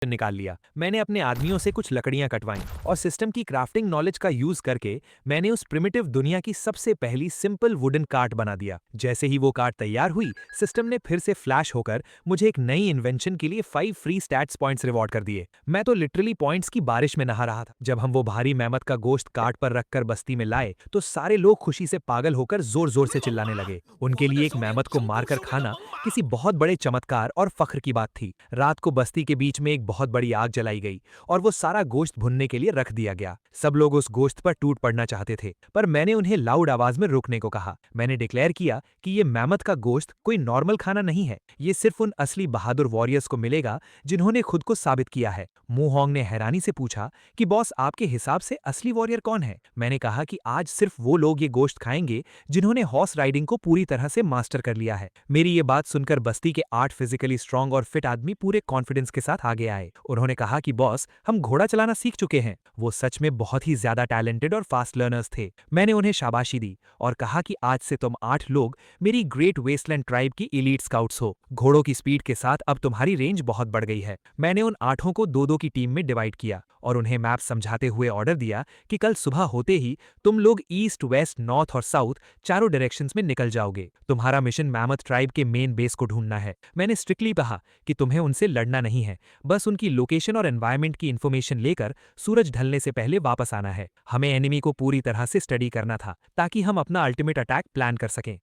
Weapon निकाल लिया। मैंने अपने आदमियों से कुछ लकड़ियां कटवाईं और सिस्टम की क्राफ्टिंग नॉलेज का यूज करके मैंने उस प्रिमिटिव दुनिया की सबसे पहली सिंपल वुडन कार्ट बना दिया। जैसे ही वो कार्ट तैयार हुई, सिस्टम ने फिर से फ्लैश होकर मुझे एक नई इन्वेंशन के लिए 5 फ्री स्टैट्स पॉइंट्स रिवॉर्ड कर दिए। मैं तो लिटरली पॉइंट्स की बारिश में नहा रहा था। जब हम वो भारी मेहमत का गोश्त कार्ट पर रखकर बस्ती में लाए तो सारे लोग खुशी से पागल होकर जोर जोर से चिल्लाने लगे। उनके लिए एक मेहमत को मारकर खाना किसी बहुत बड़े चमत्कार और फख्र की बात थी। रात को बस्ती के बीच में एक बहुत बड़ी आग जलाई गई और वो सारा गोश्त भुनने के लिए रख दिया गया। सब लोग उस गोश्त पर टूट पड़ना चाहते थे, पर मैंने उन्हें लाउड आवाज में रुकने को कहा। मैंने डिक्लेयर किया कि ये मेहमत का गोश्त कोई नॉर्मल खाना नहीं है, ये सिर्फ उन असली बहादुर वॉरियर्स को मिलेगा जिन्होंने खुद को साबित किया है। मुहोंग ने हैरानी से पूछा कि बॉस, आपके हिसाब से असली वॉरियर कौन है? मैंने कहा कि आज सिर्फ वो लोग ये गोश्त खाएंगे जिन्होंने हॉर्स राइडिंग को पूरी तरह से मास्टर कर लिया है। मेरी ये बात सुनकर बस्ती के 8 फिजिकली स्ट्रांग और फिट आदमी पूरे कॉन्फिडेंस के साथ आगे आए। उन्होंने कहा कि बॉस, हम घोड़ा चलाना सीख चुके हैं। वो सच में बहुत ही ज्यादा टैलेंटेड और फास्ट लर्नर्स थे। मैंने उन्हें शाबाशी दी और कहा कि आज से तुम 8 लोग मेरी ग्रेट वेस्टलैंड ट्राइब की एलीट स्काउट्स हो। घोड़ों की स्पीड के साथ अब तुम्हारी रेंज बहुत बढ़ गई है। मैंने उन 8 को 2-2 की टीम में डिवाइड किया और उन्हें मैप समझाते हुए ऑर्डर दिया कि कल सुबह होते ही तुम लोग ईस्ट, वेस्ट, नॉर्थ और साउथ चारों डायरेक्शंस में निकल जाओगे। तुम्हारा मिशन मैमथ ट्राइब के मेन बेस को ढूंढना है। मैंने स्ट्रिक्टली कहा कि तुम्हें उनसे लड़ना नहीं है, बस उनकी लोकेशन और एनवायरनमेंट की इन्फॉर्मेशन लेकर सूरज ढलने से पहले वापस आना है। हमें एनिमी को पूरी तरह से स्टडी करना था ताकि हम अपना अल्टीमेट अटैक प्लान कर सकें।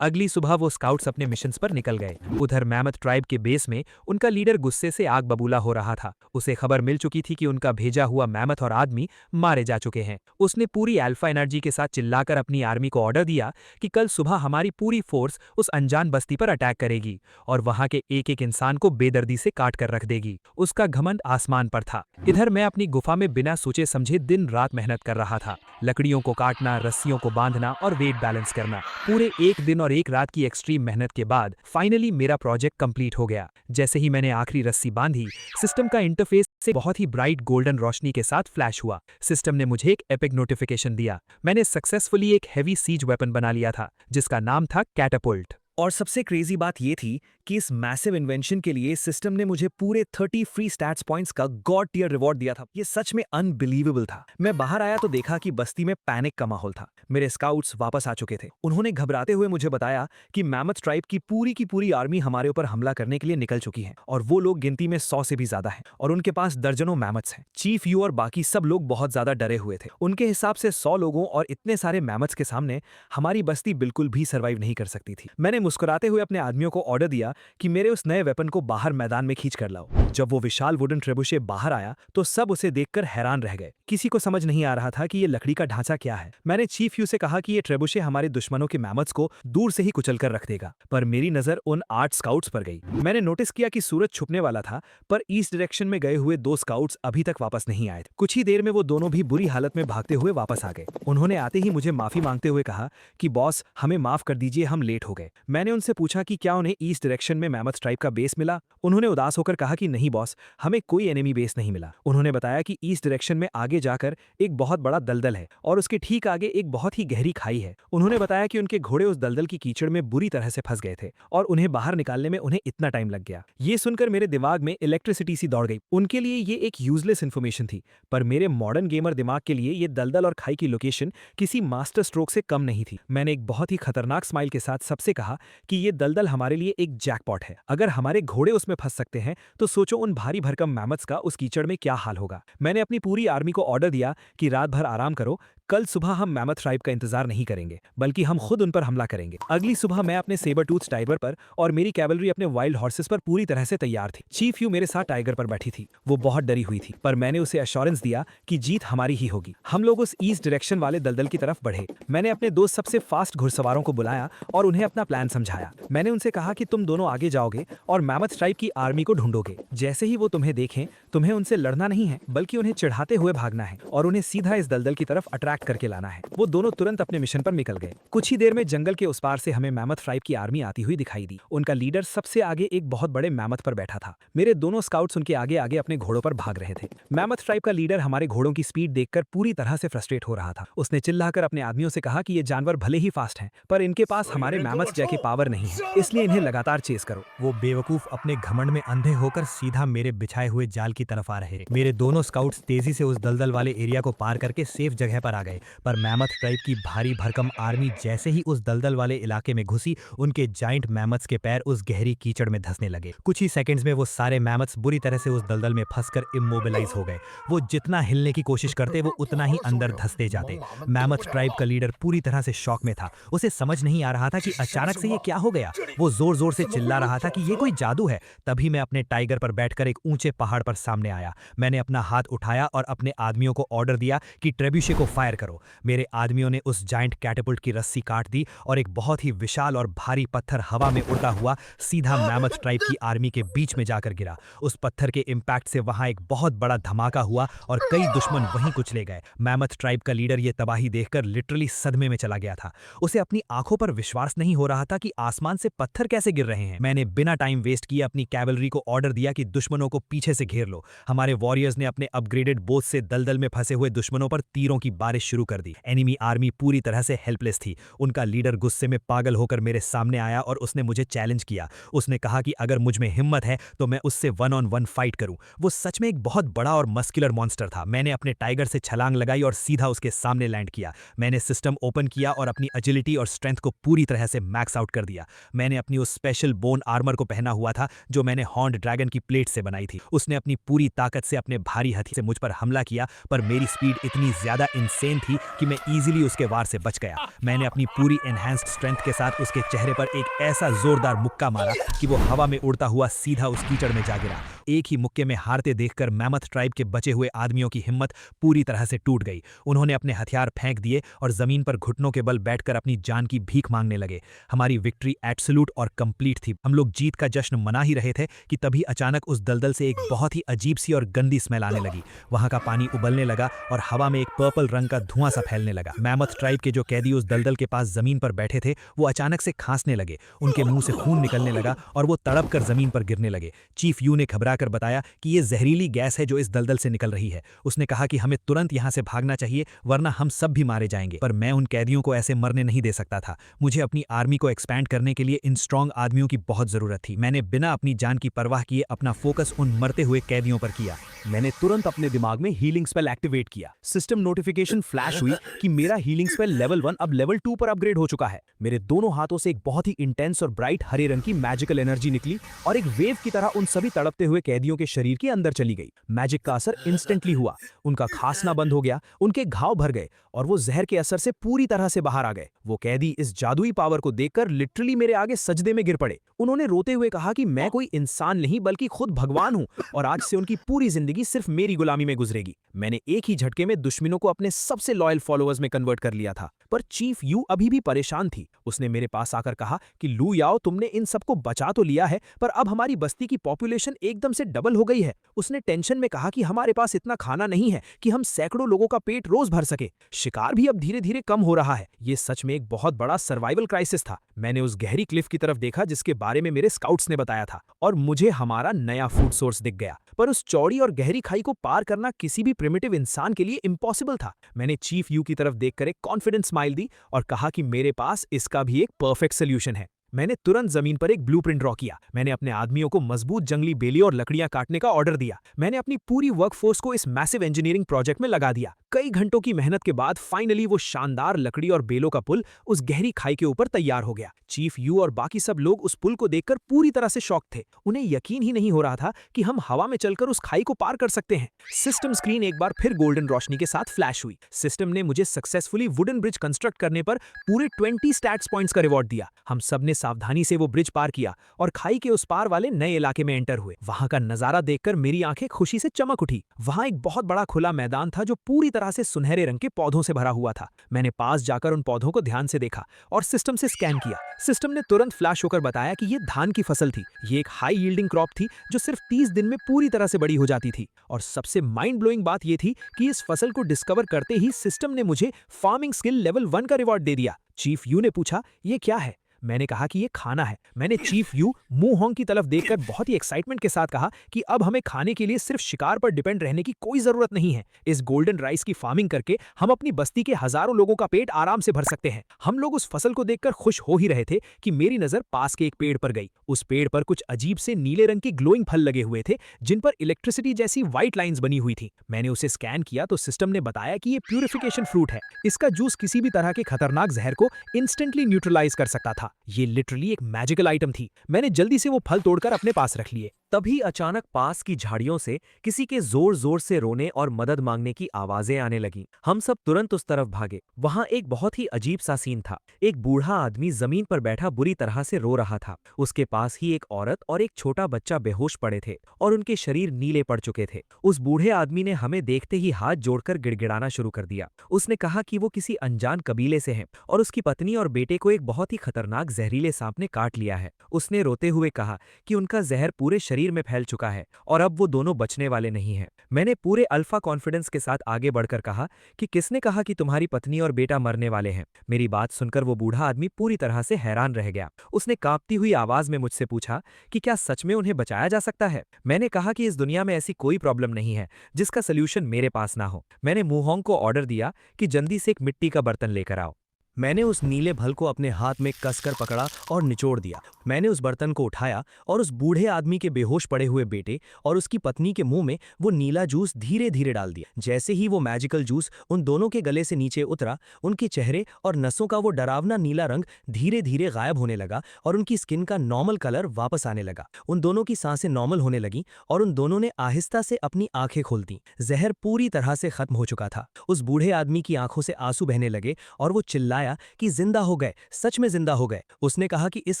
अगली सुबह वो स्काउट्स अपने मिशंस पर निकल गए। उधर मैमथ ट्राइब के बेस में उनका लीडर गुस्से से आग बबूला हो रहा था। उसे खबर मिल चुकी थी कि उनका भेजा हुआ मैमथ और आदमी मारे जा चुके हैं। उसने पूरी अल्फा एनर्जी के साथ चिल्लाकर अपनी आर्मी को ऑर्डर दिया कि कल सुबह हमारी पूरी फोर्स उस अनजान बस्ती पर अटैक करेगी और वहां के एक एक इंसान को बेदर्दी से काट कर रख देगी। उसका घमंड आसमान पर था। इधर मैं अपनी गुफा में बिना सोचे समझे दिन रात मेहनत कर रहा था। लकड़ियों को काटना, रस्सियों को बांधना और वेट बैलेंस करना। पूरे एक दिन और एक रात की एक्सट्रीम मेहनत के बाद फाइनली मेरा प्रोजेक्ट कंप्लीट हो गया। जैसे ही मैंने आखिरी रस्सी बांधी, सिस्टम का इंटरफेस से बहुत ही ब्राइट गोल्डन रोशनी के साथ फ्लैश हुआ। सिस्टम ने मुझे एक एपिक नोटिफिकेशन दिया। मैंने सक्सेसफुली एक हेवी सीज वेपन बना लिया था जिसका नाम था कैटापुल्ट। और सबसे क्रेजी बात यह थी कि इस मैसिव इन्वेंशन के लिए सिस्टम ने मुझे पूरे 30 फ्री स्टैट्स पॉइंट्स का गॉड टियर रिवॉर्ड दिया था। ये सच में अनबिलीवेबल था। मैं बाहर आया तो देखा कि बस्ती में पैनिक का माहौल था। मेरे स्काउट्स वापस आ चुके थे। उन्होंने घबराते हुए मुझे बताया कि मैमथ ट्राइब की पूरी आर्मी हमारे ऊपर हमला करने के लिए निकल चुकी है और वो लोग गिनती में 100 से भी ज्यादा हैं और उनके पास दर्जनों मैमथ्स हैं। चीफ यू और बाकी सब लोग बहुत ज्यादा डरे हुए थे। उनके हिसाब से 100 लोगों और इतने सारे मैमथ्स के सामने हमारी बस्ती बिल्कुल भी सर्वाइव नहीं कर सकती थी। मैंने मुस्कुराते हुए अपने आदमियों को ऑर्डर दिया कि मेरे उस नए वेपन को बाहर मैदान में खींच कर लाओ। जब वो विशाल वुडन ट्रेबुशे बाहर आया तो सब उसे देखकर हैरान रह गए। किसी को समझ नहीं आ रहा था कि ये लकड़ी का ढांचा क्या है। मैंने चीफ यू से कहा कि ये ट्रेबुशे हमारे दुश्मनों के मैमथ्स को दूर से ही कुचल कर रख देगा, पर मेरी नजर उन 8 स्काउट्स पर गई। मैंने नोटिस किया कि सूरज छुपने वाला था, पर ईस्ट डायरेक्शन में गए हुए 2 स्काउट्स अभी तक वापस नहीं आए थे। कुछ ही देर में वो दोनों भी बुरी हालत में भागते हुए वापस आ गए। उन्होंने आते ही मुझे माफी मांगते हुए कहा कि बॉस, हमें माफ कर दीजिए, हम लेट हो गए। मैंने उनसे पूछा कि क्या उन्हें ईस्ट डायरेक्शन में मैमथ ट्राइब का बेस मिला। उन्होंने उदास होकर कहा कि नहीं बॉस, हमें कोई एनिमी बेस नहीं मिला। उन्होंने बताया कि ईस्ट डायरेक्शन में आगे जाकर एक बहुत बड़ा दलदल है और उसके ठीक आगे एक बहुत ही गहरी खाई है। उन्होंने बताया कि उनके घोड़े उस दलदल की कीचड़ में बुरी तरह से फंस गए थे और उन्हें बाहर निकालने में उन्हें इतना टाइम लग गया। ये सुनकर मेरे दिमाग में इलेक्ट्रिसिटी सी दौड़ गई। उनके लिए ये एक यूजलेस इन्फॉर्मेशन थी, पर मेरे मॉडर्न गेमर दिमाग के लिए ये दलदल और खाई की लोकेशन किसी मास्टर स्ट्रोक से कम नहीं थी। मैंने एक बहुत ही खतरनाक स्माइल के साथ सबसे कहा कि ये दलदल हमारे लिए एक जैकपॉट है। अगर हमारे घोड़े उसमें फंस सकते हैं तो सोचो उन भारी भरकम मैमथ्स का उस कीचड़ में क्या हाल होगा। मैंने अपनी पूरी आर्मी को ऑर्डर दिया कि रात भर आराम करो, कल सुबह हम मैमथ ट्राइब का इंतजार नहीं करेंगे, बल्कि हम खुद उन पर हमला करेंगे। अगली सुबह मैं अपने सेबर टूथ टाइगर पर और मेरी कैवलरी अपने वाइल्ड हॉर्सेस पर पूरी तरह से तैयार थी। चीफ यू मेरे साथ टाइगर पर बैठी थी। वो बहुत डरी हुई थी, पर मैंने उसे एश्योरेंस दिया कि जीत हमारी ही होगी। हम लोग उस ईस्ट डायरेक्शन वाले दलदल की तरफ बढ़े। मैंने अपने 2 सबसे फास्ट घुड़सवारों को बुलाया और उन्हें अपना प्लान समझाया। मैंने उनसे कहा कि तुम दोनों आगे जाओगे और मैमथ ट्राइब की आर्मी को ढूंढोगे। जैसे ही वो तुम्हें देखें, तुम्हें उनसे लड़ना नहीं है, बल्कि उन्हें चढ़ाते हुए भागना है और उन्हें सीधा इस दलदल की तरफ अट्रैक्ट एक्सट्रैक्ट करके लाना है। वो दोनों तुरंत अपने मिशन पर निकल गए। कुछ ही देर में जंगल के उस पार से हमें मैमथ ट्राइब की आर्मी आती हुई दिखाई दी। उनका लीडर सबसे आगे एक बहुत बड़े मैमथ पर बैठा था। मेरे दोनों स्काउट्स उनके आगे आगे अपने घोड़ों पर भाग रहे थे। मैमथ ट्राइब का लीडर हमारे घोड़ों की स्पीड देखकर पूरी तरह से फ्रस्ट्रेट हो रहा था। उसने चिल्लाकर अपने आदमियों से कहा कि ये जानवर भले ही फास्ट हैं, पर इनके पास हमारे मैमथ जैसी पावर नहीं है, इसलिए इन्हें लगातार चेस करो। वो बेवकूफ अपने घमंड में अंधे होकर सीधा मेरे बिछाए हुए जाल की तरफ आ रहे। मेरे दोनों स्काउट्स तेजी से उस दलदल वाले एरिया को पार करके सेफ जगह पर आ गए, पर मैमथ ट्राइब की भारी भरकम आर्मी जैसे ही उस दलदल वाले इलाके में घुसी, उनके जाइंट मैमथ्स के पैर उस गहरी कीचड़ में धंसने लगे। कुछ ही सेकंड्स में वो सारे मैमथ्स बुरी तरह से उस दलदल में फंसकर इमोबिलाइज हो गए। वो जितना हिलने की कोशिश करते वो उतना ही अंदर धंसते जाते। मैमथ ट्राइब का लीडर पूरी तरह से शॉक में था। उसे समझ नहीं आ रहा था कि अचानक से ये क्या हो गया। वो जोर जोर से चिल्ला रहा था कि ये कोई जादू है। तभी मैं अपने टाइगर पर बैठकर एक ऊंचे पहाड़ पर सामने आया। मैंने अपना हाथ उठाया और अपने आदमियों को ऑर्डर दिया कि ट्रेब्यूशे को फायर करो। मेरे आदमियों ने उस जाइंट कैटapult की रस्सी काट दी और एक बहुत ही विशाल और भारी पत्थर हवा में उड़ता हुआ सीधा मैमथ ट्राइब की आर्मी के बीच में जाकर गिरा। उस पत्थर के इम्पैक्ट से वहां एक बहुत बड़ा धमाका हुआ और कई दुश्मन वहीं कुचले गए। मैमथ ट्राइब का लीडर ये तबाही देखकर लिटरली सदमे में चला गया था। उसे अपनी आंखों पर विश्वास नहीं हो रहा था कि आसमान से पत्थर कैसे गिर रहे हैं। मैंने बिना टाइम वेस्ट किए अपनी कैवलरी को ऑर्डर दिया कि दुश्मनों को पीछे से घेर लो। हमारे वॉरियर्स ने अपने अपग्रेडेड बोथ से दलदल में फंसे हुए दुश्मनों पर तीरों की बारिश शुरू कर दी। एनिमी आर्मी पूरी तरह से हेल्पलेस थी। उनका लीडर गुस्से में पागल होकर मेरे सामने आया और उसने मुझे चैलेंज किया। उसने कहा कि अगर मुझ में हिम्मत है तो मैं उससे 1-on-1 फाइट करूं। वो सच में एक बहुत बड़ा और मस्कुलर मॉन्स्टर था। मैंने अपने टाइगर से छलांग लगाई और सीधा उसके सामने लैंड किया। मैंने सिस्टम ओपन किया और अपनी एजिलिटी और स्ट्रेंथ को पूरी तरह से मैक्स आउट कर दिया। मैंने अपनी उस स्पेशल बोन आर्मर को पहना हुआ था जो मैंने हॉर्न्ड ड्रैगन की प्लेट से बनाई थी। उसने अपनी पूरी ताकत से अपने भारी हथियार से मुझ पर हमला किया, पर मेरी स्पीड इतनी ज्यादा इंसेन थी कि मैं इजीली उसके वार से बच गया। मैंने अपनी पूरी एनहांस्ड स्ट्रेंथ के साथ उसके चेहरे पर एक ऐसा जोरदार मुक्का मारा कि वो हवा में उड़ता हुआ सीधा उस कीचड़ में जा गिरा। एक ही मुक्के में हारते देखकर मैमथ ट्राइब के बचे हुए आदमियों की हिम्मत पूरी तरह से टूट गई। उन्होंने अपने हथियार फेंक दिए और जमीन पर घुटनों के बल बैठकर अपनी जान की भीख मांगने लगे। हमारी विक्ट्री एब्सोल्यूट और कंप्लीट थी। हम लोग जीत का जश्न मना ही रहे थे कि तभी अचानक उस दलदल से एक बहुत ही अजीब सी और गंदी स्मेल आने लगी। वहां का पानी उबलने लगा और हवा में एक पर्पल रंग का धुआं सा फैलने लगा। मैमथ ट्राइब के जो कैदी उस दलदल के पास जमीन पर बैठे थे वो अचानक से खांसने लगे। उनके मुंह से खून निकलने लगा और वो तड़प कर जमीन पर गिरने लगे। चीफ यू ने घबराकर बताया कि ये जहरीली गैस है जो इस दलदल से निकल रही है। उसने कहा कि हमें तुरंत यहां से भागना चाहिए वरना हम सब भी मारे जाएंगे। पर मैं उन कैदियों को ऐसे मरने नहीं दे सकता था। मुझे अपनी आर्मी को एक्सपैंड करने के लिए इन स्ट्रॉन्ग आदमियों की बहुत जरूरत थी। मैंने बिना अपनी जान की परवाह किए अपना फोकस उन मरते हुए कैदियों पर किया। मैंने तुरंत अपने दिमाग में हीलिंग स्पेल एक्टिवेट किया। सिस्टम नोटिफिकेशन फ्लैश हुई कि मेरा हीलिंग स्पेल लेवल 1 अब लेवल 2 पर अपग्रेड हो चुका है। मेरे दोनों हाथों से एक बहुत ही इंटेंस और ब्राइट हरे रंग की मैजिकल एनर्जी निकली और एक वेव की तरह उन सभी तड़पते हुए कैदियों के शरीर के अंदर चली गई। मैजिक का असर इंस्टेंटली हुआ। उनका खांसना बंद हो गया, उनके घाव भर गए और वो जहर के असर से पूरी तरह से बाहर आ गए। वो कैदी इस जादुई पावर को देखकर लिटरली मेरे आगे सजदे में गिर पड़े। उन्होंने रोते हुए कहा कि मैं कोई इंसान नहीं बल्कि खुद भगवान हूं और आज से उनकी पूरी जिंदगी सिर्फ मेरी गुलामी में गुजरेगी। मैंने एक ही झटके में दुश्मनों को अपने सबसे लॉयल फॉलोअर्स में कन्वर्ट कर लिया था। पर चीफ यू अभी भी परेशान थी। उसने मेरे पास आकर कहा कि लू याओ, तुमने इन सबको बचा तो लिया है, पर अब हमारी बस्ती की पॉपुलेशन एकदम से डबल हो गई है। उसने टेंशन में कहा कि हमारे पास इतना खाना नहीं है कि हम सैकड़ों लोगों का पेट रोज भर सके। शिकार भी अब धीरे धीरे कम हो रहा है। ये सच में एक बहुत बड़ा सर्वाइवल क्राइसिस था। मैंने उस गहरी क्लिफ की तरफ देखा जिसके बारे में मेरे स्काउट्स ने बताया था और मुझे हमारा नया फूड सोर्स दिख गया। पर उस चौड़ी और गहरी खाई को पार करना किसी भी प्रिमिटिव इंसान के लिए इम्पॉसिबल था। मैंने चीफ यू की तरफ देखकर एक कॉन्फिडेंट स्माइल दी और कहा कि मेरे पास इसका भी एक परफेक्ट सोल्यूशन है। मैंने तुरंत जमीन पर एक ब्लूप्रिंट ड्रॉ किया। मैंने अपने आदमियों को मजबूत जंगली बेली और लकड़ियां काटने का ऑर्डर दिया। मैंने अपनी पूरी वर्कफोर्स को इस मैसिव इंजीनियरिंग प्रोजेक्ट में लगा दिया। कई घंटों की मेहनत के बाद फाइनली वो शानदार लकड़ी और बेलों का पुल उस गहरी खाई के ऊपर तैयार हो गया। चीफ यू और बाकी सब लोग उस पुल को देखकर पूरी तरह से शॉक थे। उन्हें यकीन ही नहीं हो रहा था कि हम हवा में चलकर उस खाई को पार कर सकते हैं। सिस्टम स्क्रीन एक बार फिर गोल्डन रोशनी के साथ फ्लैश हुई। सिस्टम ने मुझे सक्सेसफुली वुडन ब्रिज कंस्ट्रक्ट करने पर पूरे 20 स्टैट्स पॉइंट्स का रिवॉर्ड दिया। हम सब ने सावधानी से वो ब्रिज पार किया और खाई के उस पार वाले नए इलाके में एंटर हुए। वहां का नजारा देखकर मेरी आंखें खुशी से चमक उठी। वहां एक बहुत बड़ा खुला मैदान था जो पूरी तरह से सुनहरे रंग के पौधों से भरा हुआ था। मैंने पास जाकर उन पौधों को ध्यान से देखा और सिस्टम से स्कैन किया। सिस्टम ने तुरंत फ्लैश होकर बताया कि ये धान की फसल थी। ये एक हाई यील्डिंग क्रॉप थी जो सिर्फ 30 दिन में पूरी तरह से बड़ी हो जाती थी। और सबसे माइंड ब्लोइंग बात यह थी कि इस फसल को डिस्कवर करते ही सिस्टम ने मुझे फार्मिंग स्किल लेवल 1 का रिवॉर्ड दे दिया। चीफ यू ने पूछा, ये क्या है? मैंने कहा कि ये खाना है। मैंने चीफ यू मूहोंग की तरफ देखकर बहुत ही एक्साइटमेंट के साथ कहा कि अब हमें खाने के लिए सिर्फ शिकार पर डिपेंड रहने की कोई जरूरत नहीं है। इस गोल्डन राइस की फार्मिंग करके हम अपनी बस्ती के हजारों लोगों का पेट आराम से भर सकते हैं। हम लोग उस फसल को देखकर खुश हो ही रहे थे कि मेरी नजर पास के एक पेड़ पर गई। उस पेड़ पर कुछ अजीब से नीले रंग के ग्लोइंग फल लगे हुए थे जिन पर इलेक्ट्रिसिटी जैसी व्हाइट लाइंस बनी हुई थी। मैंने उसे स्कैन किया तो सिस्टम ने बताया कि ये प्यूरिफिकेशन फ्रूट है। इसका जूस किसी भी तरह के खतरनाक जहर को इंस्टेंटली न्यूट्रलाइज कर सकता था। ये लिटरली एक मैजिकल आइटम थी। मैंने जल्दी से वो फल तोड़कर अपने पास रख लिए। तभी अचानक पास की झाड़ियों से किसी के जोर जोर से रोने और मदद मांगने की आवाजें आने लगीं। हम सब तुरंत उस तरफ भागे। वहां एक बहुत ही अजीब सा सीन था। एक बूढ़ा आदमी जमीन पर बैठा बुरी तरह से रो रहा था। उसके पास ही एक औरत और एक छोटा बच्चा बेहोश पड़े थे और उनके शरीर नीले पड़ चुके थे। उस बूढ़े आदमी ने हमें देखते ही हाथ जोड़कर गिड़गिड़ाना शुरू कर दिया। उसने कहा कि वो किसी अनजान कबीले से हैं और उसकी पत्नी और बेटे को एक बहुत ही खतरनाक जहरीले सांप ने काट लिया है। उसने रोते हुए कहा कि उनका जहर पूरे शरीर में फैल चुका है और अब वो दोनों बचने वाले नहीं हैं। मैंने पूरे अल्फा कॉन्फिडेंस के साथ आगे बढ़कर कहा कि किसने कहा कि तुम्हारी पत्नी और बेटा मरने वाले हैं? मेरी बात सुनकर वो बूढ़ा आदमी पूरी तरह से हैरान रह गया। उसने कांपती हुई आवाज में मुझसे पूछा कि क्या सच में उन्हें बचाया जा सकता है? मैंने कहा कि इस दुनिया में ऐसी कोई प्रॉब्लम नहीं है जिसका सोल्यूशन मेरे पास ना हो। मैंने मूहोंग को ऑर्डर दिया कि जल्दी से एक मिट्टी का बर्तन लेकर आओ। मैंने उस नीले फल को अपने हाथ में कसकर पकड़ा और निचोड़ दिया। मैंने उस बर्तन को उठाया और उस बूढ़े आदमी के बेहोश पड़े हुए बेटे और उसकी पत्नी के मुंह में वो नीला जूस धीरे धीरे डाल दिया। जैसे ही वो मैजिकल जूस उन दोनों के गले से नीचे उतरा, उनके चेहरे और नसों का वो डरावना नीला रंग धीरे धीरे गायब होने लगा और उनकी स्किन का नॉर्मल कलर वापस आने लगा। उन दोनों की सांसें नॉर्मल होने लगीं और उन दोनों ने आहिस्ता से अपनी आंखें खोल दी। जहर पूरी तरह से खत्म हो चुका था। उस बूढ़े आदमी की आंखों से आंसू बहने लगे और वो चिल्लाया कि जिंदा हो गए, सच में जिंदा हो गए। उसने कहा कि इस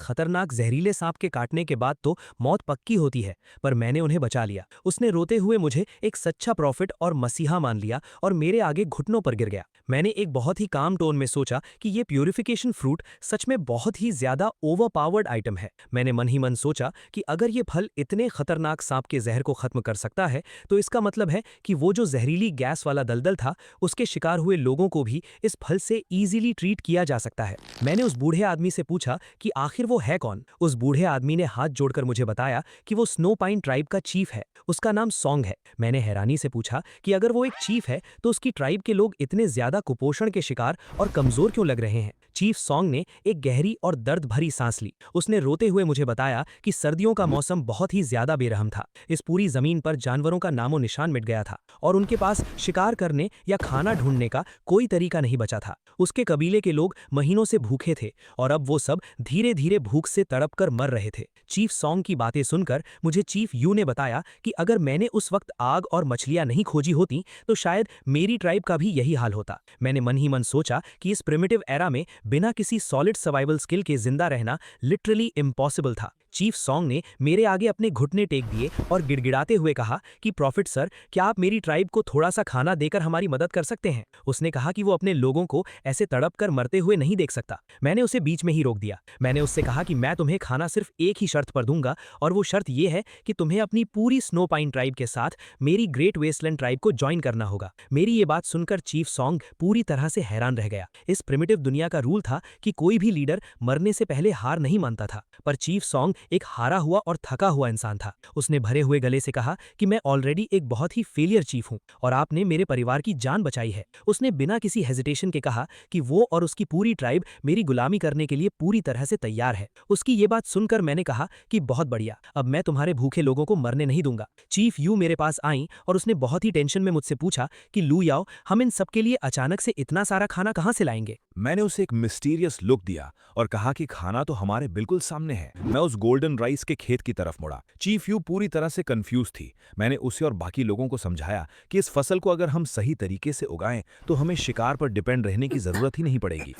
खतरनाक जहरीले सांप के काटने के बाद तो मौत पक्की होती है, पर मैंने उन्हें बचा लिया। उसने रोते हुए मुझे एक सच्चा प्रॉफिट और मसीहा मान लिया और मेरे आगे घुटनों पर गिर गया। मैंने एक बहुत ही काम टोन में सोचा कि ये प्यूरिफिकेशन फ्रूट सच में बहुत ही ज्यादा ओवरपावर्ड आइटम है। मैंने मन ही मन सोचा कि अगर ये फल इतने खतरनाक सांप के जहर को खत्म कर सकता है तो इसका मतलब है कि वो जो जहरीली गैस वाला दलदल था उसके शिकार हुए लोगों को भी इस फल से इजीली ट्रीट किया जा सकता है। मैंने उस बूढ़े आदमी से पूछा कि आखिर वो है कौन। उस बूढ़े आदमी ने हाथ जोड़कर मुझे बताया कि वो स्नो पाइन ट्राइब का चीफ है। उसका नाम सॉन्ग है। मैंने हैरानी से पूछा कि अगर वो एक चीफ है तो उसकी ट्राइब के लोग इतने ज्यादा कुपोषण के शिकार और कमजोर क्यों लग रहे हैं? चीफ सॉन्ग ने एक गहरी और दर्द भरी सांस ली। उसने रोते हुए मुझे बताया कि सर्दियों का मौसम बहुत ही ज्यादा बेरहम था। इस पूरी जमीन पर जानवरों का नामो निशान मिट गया था और उनके पास शिकार करने या खाना ढूंढने का कोई तरीका नहीं बचा था। उसके कबीले के लोग महीनों से भूखे थे और अब वो सब धीरे धीरे भूख से तड़प कर मर रहे थे। चीफ सॉन्ग की बातें सुनकर मुझे चीफ यू ने बताया कि अगर मैंने उस वक्त आग और मछलियां नहीं खोजी होती तो शायद मेरी ट्राइब का भी यही हाल होता। मैंने मन ही मन सोचा कि इस प्रिमिटिव एरा में बिना किसी सॉलिड सर्वाइवल स्किल के जिंदा रहना लिटरली इम्पॉसिबल था। चीफ सॉन्ग ने मेरे आगे अपने घुटने टेक दिए और गिड़गिड़ाते हुए कहा कि प्रॉफिट सर, क्या आप मेरी ट्राइब को थोड़ा सा खाना देकर हमारी मदद कर सकते हैं? उसने कहा कि वो अपने लोगों को ऐसे तड़प कर मरते हुए नहीं देख सकता। मैंने उसे बीच में ही रोक दिया। मैंने उससे कहा कि मैं तुम्हें खाना सिर्फ एक ही शर्त पर दूंगा और वो शर्त यह है कि तुम्हें अपनी पूरी स्नो पाइन ट्राइब के साथ मेरी ग्रेट वेस्टलैंड ट्राइब को ज्वाइन करना होगा। मेरी ये बात सुनकर चीफ सॉन्ग पूरी तरह से हैरान रह गया। इस प्रिमिटिव दुनिया का रूल था कि कोई भी लीडर मरने से पहले हार नहीं मानता था, पर चीफ सॉन्ग एक हारा हुआ और थका हुआ इंसान था। उसने भरे हुए गले से कहा कि मैं ऑलरेडी एक बहुत ही फेलियर चीफ हूं और आपने मेरे परिवार की जान बचाई है। उसने बिना किसी हेजिटेशन के कहा कि वो और उसकी पूरी ट्राइब मेरी गुलामी करने के लिए पूरी तरह से तैयार है। उसकी ये बात सुनकर मैंने कहा कि बहुत बढ़िया, अब मैं तुम्हारे भूखे लोगों को मरने नहीं दूंगा। चीफ यू मेरे पास आई और उसने बहुत ही टेंशन में मुझसे पूछा कि लू याओ, हम इन सबके लिए अचानक से इतना सारा खाना कहां से लाएंगे? मैंने उसे एक मिस्टीरियस लुक दिया और कहा कि खाना तो हमारे बिल्कुल सामने है। मैं उस गोल्डन राइस के खेत की तरफ मुड़ा। चीफ यू पूरी तरह से कंफ्यूज थी। मैंने उसे और बाकी लोगों को समझाया कि इस फसल को अगर हम सही तरीके से उगाएं तो हमें शिकार पर डिपेंड रहने की जरूरत ही नहीं पड़ेगी।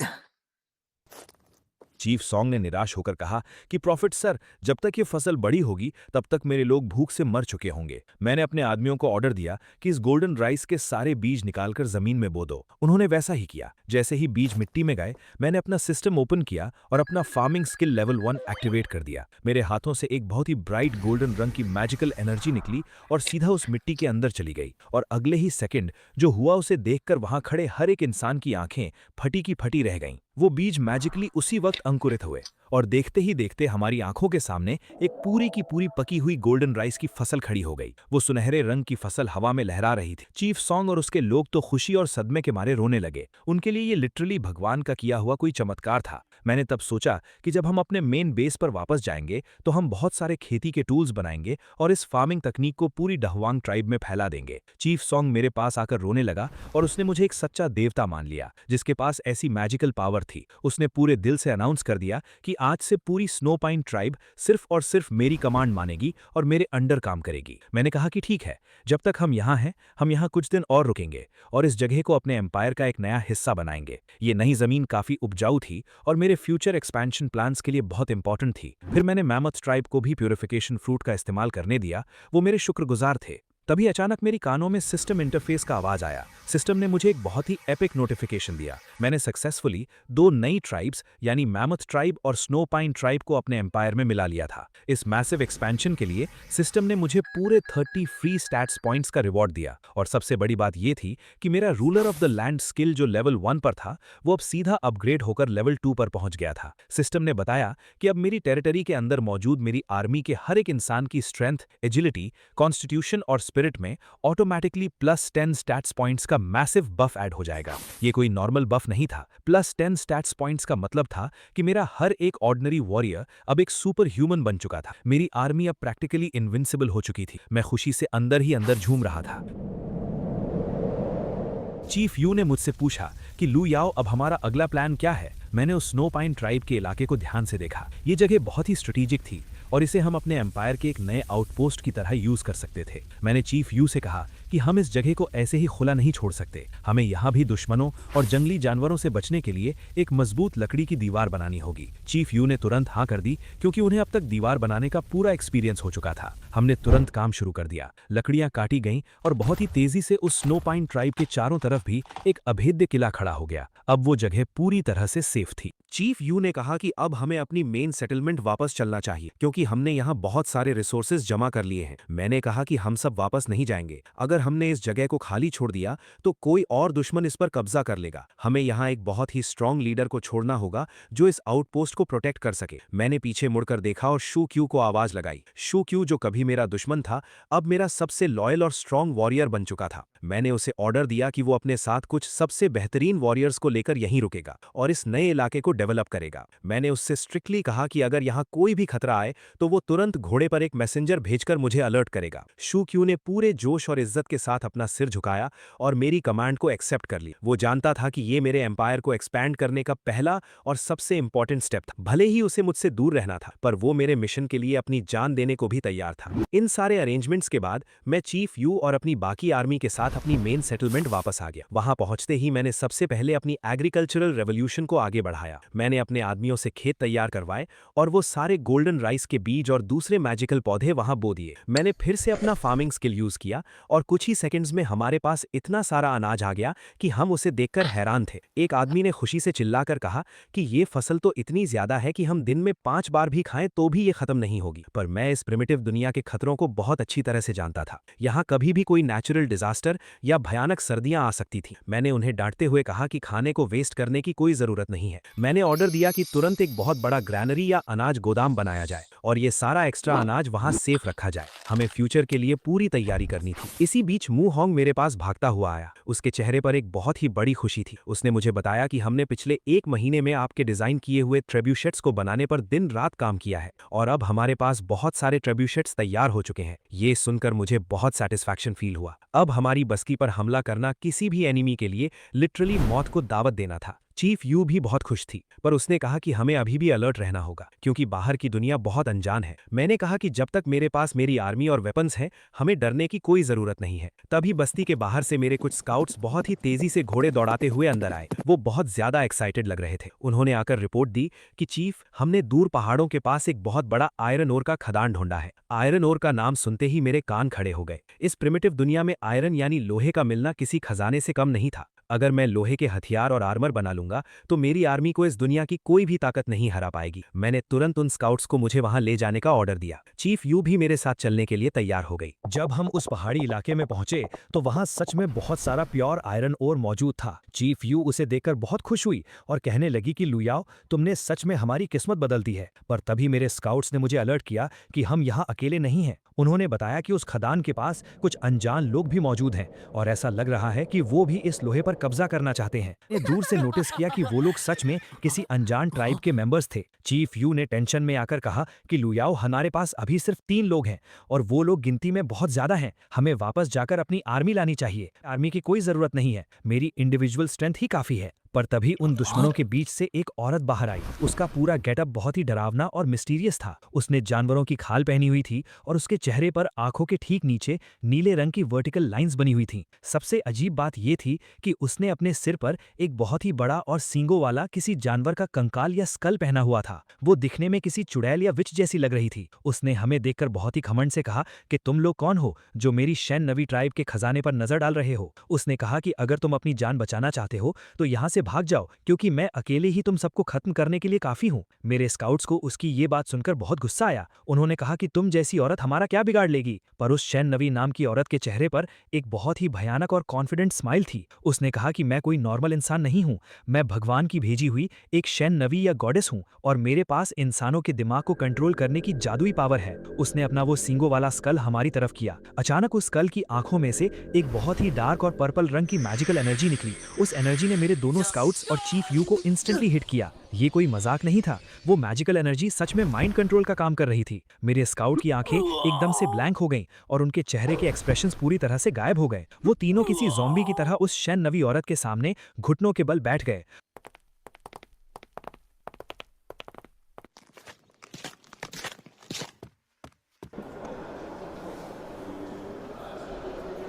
चीफ सॉन्ग ने निराश होकर कहा कि प्रॉफिट सर, जब तक ये फसल बड़ी होगी तब तक मेरे लोग भूख से मर चुके होंगे। मैंने अपने आदमियों को ऑर्डर दिया कि इस गोल्डन राइस के सारे बीज निकालकर जमीन में बो दो। उन्होंने वैसा ही किया। जैसे ही बीज मिट्टी में गए, मैंने अपना सिस्टम ओपन किया और अपना फार्मिंग स्किल लेवल 1 एक्टिवेट कर दिया। मेरे हाथों से एक बहुत ही ब्राइट गोल्डन रंग की मैजिकल एनर्जी निकली और सीधा उस मिट्टी के अंदर चली गई, और अगले ही सेकंड जो हुआ उसे देखकर वहां खड़े हर एक इंसान की आंखें फटी की फटी रह गईं। वो बीज मैजिकली उसी वक्त अंकुरित हुए और देखते ही देखते हमारी आंखों के सामने एक पूरी की पूरी पकी हुई गोल्डन राइस की फसल खड़ी हो गई। वो सुनहरे रंग की फसल हवा में लहरा रही थी। चीफ सॉन्ग और उसके लोग तो खुशी और सदमे के मारे रोने लगे। उनके लिए ये लिटरली भगवान का किया हुआ कोई चमत्कार था। मैंने तब सोचा कि जब हम अपने मेन बेस पर वापस जाएंगे तो हम बहुत सारे खेती के टूल्स बनाएंगे और इस फार्मिंग तकनीक को पूरी डहवांग ट्राइब में फैला देंगे। चीफ सॉन्ग मेरे पास आकर रोने लगा और उसने मुझे एक सच्चा देवता मान लिया जिसके पास ऐसी मैजिकल पावर थी। उसने पूरे दिल से अनाउंस कर दिया कि आज से पूरी स्नो पाइन ट्राइब सिर्फ और सिर्फ मेरी कमांड मानेगी और मेरे अंडर काम करेगी। मैंने कहा कि ठीक है, जब तक हम यहाँ हैं हम यहाँ कुछ दिन और रुकेंगे और इस जगह को अपने एम्पायर का एक नया हिस्सा बनाएंगे। ये नई जमीन काफी उपजाऊ थी और मेरे फ्यूचर एक्सपेंशन प्लान्स के लिए बहुत इंपॉर्टेंट थी। फिर मैंने मैमथ ट्राइब को भी प्यूरिफिकेशन फ्रूट का इस्तेमाल करने दिया। वो मेरे शुक्रगुजार थे। तभी अचानक मेरी कानों में सिस्टम इंटरफेस का आवाज आया। सिस्टम ने मुझे एक बहुत ही एपिक नोटिफिकेशन दिया। मैंने सक्सेसफुली 2 नई ट्राइब्स यानी मैमथ ट्राइब और स्नो पाइन ट्राइब को अपने एम्पायर में मिला लिया था। इस मैसिव एक्सपेंशन के लिए सिस्टम ने मुझे पूरे 30 फ्री स्टैट्स पॉइंट्स का रिवॉर्ड दिया, और सबसे बड़ी बात यह थी कि मेरा ruler of the land skill जो लेवल 1 पर था वो अब सीधा अपग्रेड होकर लेवल 2 पर पहुंच गया था। सिस्टम ने बताया कि अब मेरी टेरिटरी के अंदर मौजूद मेरी आर्मी के हर एक इंसान की स्ट्रेंथ, एजिलिटी, कॉन्स्टिट्यूशन और स्पिरिट में ऑटोमेटिकली +10 स्टैट्स पॉइंट्स का मैसिव बफ ऐड हो जाएगा। ये कोई नॉर्मल बफ नहीं था। +10 स्टैट्स पॉइंट्स का मतलब था कि मेरा हर एक ऑर्डिनरी वॉरियर अब एक सुपर ह्यूमन बन चुका था। मेरी आर्मी अब प्रैक्टिकली इनविंसिबल हो चुकी थी। मैं खुशी से अंदर ही अंदर झूम रहा था। चीफ यू ने मुझसे पूछा कि लू याओ, अब हमारा अगला प्लान क्या है। मैंने उस स्नो पाइन ट्राइब के इलाके को ध्यान से देखा। ये जगह बहुत ही स्ट्रेटेजिक थी और इसे हम अपने एम्पायर के एक नए आउटपोस्ट की तरह यूज कर सकते थे। मैंने चीफ यू से कहा कि हम इस जगह को ऐसे ही खुला नहीं छोड़ सकते। हमें यहाँ भी दुश्मनों और जंगली जानवरों से बचने के लिए एक मजबूत लकड़ी की दीवार बनानी होगी। चीफ यू ने तुरंत हाँ कर दी क्योंकि उन्हें अब तक दीवार बनाने का पूरा एक्सपीरियंस हो चुका था। हमने तुरंत काम शुरू कर दिया। लकड़ियां काटी गईं और बहुत ही तेजी से उस स्नो पाइन ट्राइब के चारों तरफ भी एक अभेद्य किला खड़ा हो गया। अब वो जगह पूरी तरह से सेफ थी। चीफ यू ने कहा कि अब हमें अपनी मेन सेटलमेंट वापस चलना चाहिए क्योंकि हमने यहाँ बहुत सारे रिसोर्सेज जमा कर लिए हैं। मैंने कहा कि हम सब वापस नहीं जाएंगे। अगर हमने इस जगह को खाली छोड़ दिया तो कोई और दुश्मन इस पर कब्जा कर लेगा। हमें यहाँ एक बहुत ही स्ट्रांग लीडर को छोड़ना होगा जो इस आउटपोस्ट को प्रोटेक्ट कर सके। मैंने पीछे मुड़कर देखा और शू क्यू को आवाज लगाई। शू क्यू जो कभी मेरा दुश्मन था अब मेरा सबसे लॉयल और स्ट्रांग वॉरियर बन चुका था। मैंने उसे ऑर्डर दिया कि वो अपने साथ कुछ सबसे बेहतरीन वॉरियर्स को लेकर यहीं रुकेगा और इस नए इलाके को डेवलप करेगा। मैंने उससे स्ट्रिक्टली कहा कि अगर यहाँ कोई भी खतरा आए तो वो तुरंत घोड़े पर एक मैसेंजर भेजकर मुझे अलर्ट करेगा। शू क्यू ने पूरे जोश और इज्जत के साथ अपना सिर झुकाया और मेरी कमांड को एक्सेप्ट कर ली। वो जानता था कि ये मेरे एम्पायर को एक्सपैंड करने का पहला और सबसे इंपॉर्टेंट स्टेप था। भले ही उसे मुझसे दूर रहना था पर वो मेरे मिशन के लिए अपनी जान देने को भी तैयार था। इन सारे अरेंजमेंट्स के बाद मैं चीफ यू और अपनी बाकी आर्मी के साथ अपनी मेन सेटलमेंट वापस आ गया। वहां पहुंचते ही मैंने सबसे पहले अपनी एग्रीकल्चरल रेवोल्यूशन को आगे बढ़ाया। मैंने अपने आदमियों से खेत तैयार करवाए और वो सारे गोल्डन राइस के बीज और दूसरे मैजिकल पौधे वहां बो दिए। मैंने फिर से अपना फार्मिंग स्किल यूज किया और कुछ ही सेकंड्स में हमारे पास इतना सारा अनाज आ गया कि हम उसे देखकर हैरान थे। एक आदमी ने खुशी से चिल्लाकर कहा कि ये फसल तो इतनी ज्यादा है कि हम दिन में 5 बार भी खाएं तो भी ये खत्म नहीं होगी। पर मैं इस प्रिमिटिव दुनिया के खतरों को बहुत अच्छी तरह से जानता था। यहाँ कभी भी कोई नेचुरल डिजास्टर या भयानक सर्दियां आ सकती थी। मैंने उन्हें डांटते हुए कहा कि खाने को वेस्ट करने की कोई जरूरत नहीं है। मैंने ऑर्डर दिया कि तुरंत एक बहुत बड़ा ग्रैनरी या अनाज गोदाम बनाया जाए और ये सारा एक्स्ट्रा अनाज वहां सेफ रखा जाए। हमें फ्यूचर के लिए पूरी तैयारी करनी थी। इसी बीच मू होंग मेरे पास भागता हुआ आया। उसके चेहरे पर एक बहुत ही बड़ी खुशी थी। उसने मुझे बताया कि हमने पिछले 1 महीने में आपके डिजाइन किए हुए ट्रेब्यूशेट्स को बनाने पर दिन रात काम किया है और अब हमारे पास बहुत सारे ट्रेब्यूशेट्स तैयार हो चुके हैं। ये सुनकर मुझे बहुत सेटिस्फैक्शन फील हुआ। अब हमारी बस्ती पर हमला करना किसी भी एनिमी के लिए लिटरली मौत को दावत देना था। चीफ यू भी बहुत खुश थी, पर उसने कहा कि हमें अभी भी अलर्ट रहना होगा क्योंकि बाहर की दुनिया बहुत अनजान है। मैंने कहा कि जब तक मेरे पास मेरी आर्मी और वेपन्स हैं, हमें डरने की कोई जरूरत नहीं है। तभी बस्ती के बाहर से मेरे कुछ स्काउट्स बहुत ही तेजी से घोड़े दौड़ाते हुए अंदर आए। वो बहुत ज्यादा एक्साइटेड लग रहे थे। उन्होंने आकर रिपोर्ट दी कि चीफ, हमने दूर पहाड़ों के पास एक बहुत बड़ा आयरन ओर का खदान ढूंढा है। आयरन ओर का नाम सुनते ही मेरे कान खड़े हो गए। इस प्रिमिटिव दुनिया में आयरन यानी लोहे का मिलना किसी खजाने से कम नहीं था। अगर मैं लोहे के हथियार और आर्मर बना लूंगा तो मेरी आर्मी को इस दुनिया की कोई भी ताकत नहीं हरा पाएगी। मैंने तुरंत उन स्काउट्स को मुझे वहां ले जाने का ऑर्डर दिया। चीफ यू भी मेरे साथ चलने के लिए तैयार हो गई। जब हम उस पहाड़ी इलाके में पहुंचे तो वहां सच में बहुत सारा प्योर आयरन ओर मौजूद था। चीफ यू उसे देखकर बहुत खुश हुई और कहने लगी कि लुयाओ, तुमने सच में हमारी किस्मत बदल दी है। पर तभी मेरे स्काउट्स ने मुझे अलर्ट किया कि हम यहाँ अकेले नहीं हैं। उन्होंने बताया कि उस खदान के पास कुछ अनजान लोग भी मौजूद हैं और ऐसा लग रहा है कि वो भी इस लोहे पर कब्जा करना चाहते हैं। मैंने दूर से नोटिस किया कि वो लोग सच में किसी अनजान ट्राइब के मेंबर्स थे। चीफ यू ने टेंशन में आकर कहा कि लुयाओ, हमारे पास अभी सिर्फ 3 लोग हैं और वो लोग गिनती में बहुत ज्यादा हैं। हमें वापस जाकर अपनी आर्मी लानी चाहिए। आर्मी की कोई जरूरत नहीं है, मेरी इंडिविजुअल स्ट्रेंथ ही काफी है। पर तभी उन दुश्मनों के बीच से एक औरत बाहर आई। उसका पूरा गेटअप बहुत ही डरावना और मिस्टीरियस था। उसने जानवरों की खाल पहनी हुई थी और उसके चेहरे पर आंखों के ठीक नीचे नीले रंग की वर्टिकल लाइंस बनी हुई थीं। सबसे अजीब बात यह थी कि उसने अपने सिर पर एक बहुत ही बड़ा और सींगों वाला किसी जानवर का कंकाल या स्कल पहना हुआ था। वो दिखने में किसी चुड़ैल या विच जैसी लग रही थी। उसने हमें देखकर बहुत ही घमंड से कहा कि तुम लोग कौन हो जो मेरी शैन नवी ट्राइब के खजाने पर नजर डाल रहे हो। उसने कहा कि अगर तुम अपनी जान बचाना चाहते हो तो यहाँ से भाग जाओ, क्योंकि मैं अकेले ही तुम सबको खत्म करने के लिए काफी हूँ। मेरे स्काउट्स को उसकी ये बात सुनकर बहुत गुस्सा आया। उन्होंने कहा कि तुम जैसी औरत हमारा क्या बिगाड़ लेगी। पर उस शैन नवी नाम की औरत के चेहरे पर एक बहुत ही भयानक और कॉन्फिडेंट स्माइल थी। उसने कहा कि मैं कोई नॉर्मल इंसान नहीं हूँ, मैं भगवान की भेजी हुई एक शैन नवी या गॉडेस हूँ और मेरे पास इंसानों के दिमाग को कंट्रोल करने की जादुई पावर है। उसने अपना वो सींगों वाला स्कल हमारी तरफ किया। अचानक उस स्कल की आंखों में से एक बहुत ही डार्क और पर्पल रंग की मैजिकल एनर्जी निकली। उस एनर्जी ने मेरे दोनों स्काउट्स और चीफ यू को इंस्टेंटली हिट किया। ये कोई मजाक नहीं था, वो मैजिकल एनर्जी सच में माइंड कंट्रोल का काम कर रही थी। मेरे स्काउट की आंखें एकदम से ब्लैंक हो गईं और उनके चेहरे के एक्सप्रेशंस पूरी तरह से गायब हो गए। वो तीनों किसी ज़ॉम्बी की तरह उस शैन नवी औरत के सामने घुटनों के बल बैठ गए।